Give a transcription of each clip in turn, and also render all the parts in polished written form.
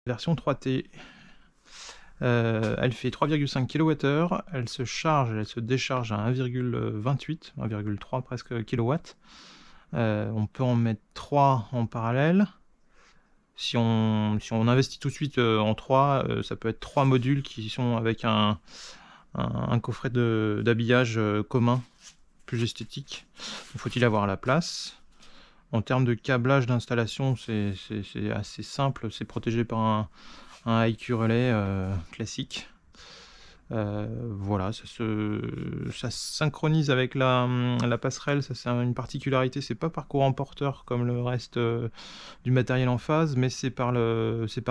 Version 3T. Elle fait 3,5 kWh, elle se charge, elle se décharge à 1,28, 1,3 presque kW. On peut en mettre 3 en parallèle. Si on investit tout de suite en 3, ça peut être 3 modules qui sont avec un coffret d'habillage commun, plus esthétique. Faut-il avoir la place? En termes de câblage d'installation, c'est assez simple, c'est protégé par un IQ relais classique. Voilà, ça se synchronise avec la passerelle, ça c'est une particularité, c'est pas par courant porteur comme le reste du matériel en phase, mais c'est par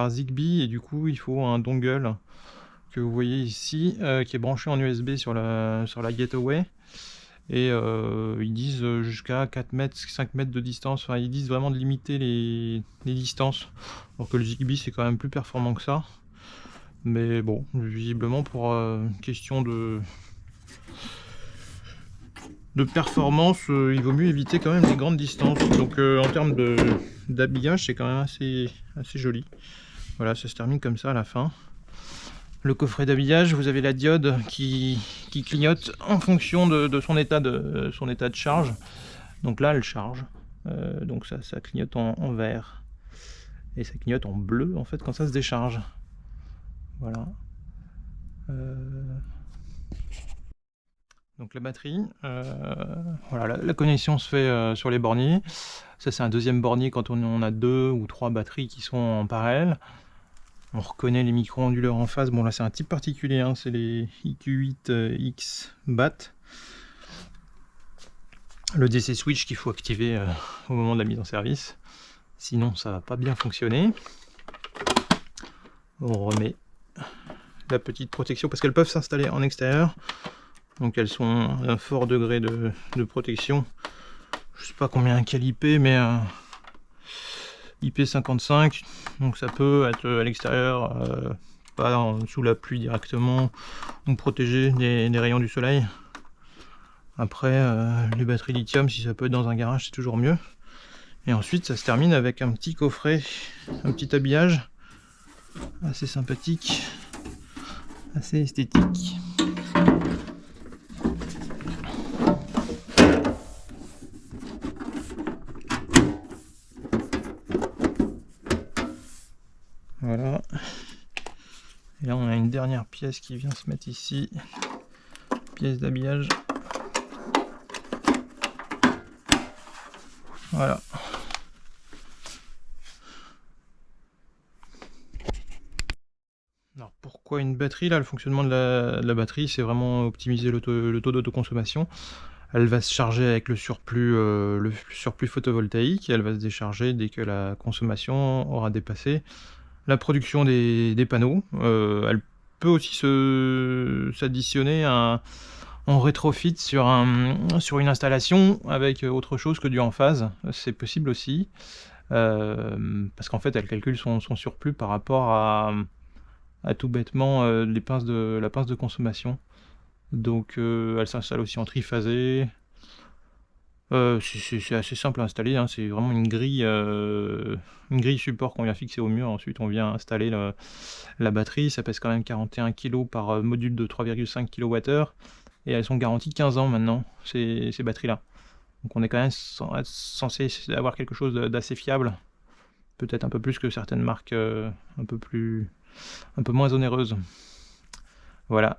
Zigbee, et du coup il faut un dongle que vous voyez ici, qui est branché en USB sur la Gateway. Et ils disent jusqu'à 4 mètres, 5 mètres de distance, enfin ils disent vraiment de limiter les distances, alors que le Zigbee c'est quand même plus performant que ça. Mais bon, visiblement pour question de performance, il vaut mieux éviter quand même les grandes distances. Donc en termes d'habillage, c'est quand même assez joli. Voilà, ça se termine comme ça à la fin. Le coffret d'habillage, vous avez la diode qui clignote en fonction de son état de charge. Donc là, elle charge. Donc ça clignote en vert. Et ça clignote en bleu en fait quand ça se décharge. Voilà. Donc la batterie, voilà, la connexion se fait sur les borniers. Ça c'est un deuxième bornier quand on a 2 ou 3 batteries qui sont en parallèle. On reconnaît les micro-onduleurs en phase. Bon là c'est un type particulier, hein, c'est les IQ8X BAT. Le DC switch qu'il faut activer au moment de la mise en service. Sinon ça va pas bien fonctionner. On remet la petite protection parce qu'elles peuvent s'installer en extérieur. Donc elles sont à un fort degré de protection. Je sais pas combien quel IP, mais IP55. Donc ça peut être à l'extérieur, pas sous la pluie directement, donc protéger des rayons du soleil. Après, les batteries lithium, si ça peut être dans un garage, c'est toujours mieux. Et ensuite, ça se termine avec un petit coffret, un petit habillage assez sympathique, assez esthétique. Voilà. Et là, on a une dernière pièce qui vient se mettre ici. Pièce d'habillage. Voilà. Alors pourquoi une batterie? Là, le fonctionnement de la batterie, c'est vraiment optimiser le taux d'autoconsommation. Elle va se charger avec le surplus photovoltaïque, et elle va se décharger dès que la consommation aura dépassé la production des panneaux. Elle peut aussi s'additionner en rétrofit sur une installation avec autre chose que du en phase. C'est possible aussi, parce qu'en fait elle calcule son surplus par rapport à tout bêtement la pince de consommation. Donc elle s'installe aussi en triphasé. C'est assez simple à installer, hein. C'est vraiment une grille support qu'on vient fixer au mur. Ensuite on vient installer la batterie. Ça pèse quand même 41 kg par module de 3,5 kWh, et elles sont garanties 15 ans maintenant, ces batteries là. Donc on est quand même censé avoir quelque chose d'assez fiable, peut-être un peu plus que certaines marques un peu moins onéreuses. Voilà.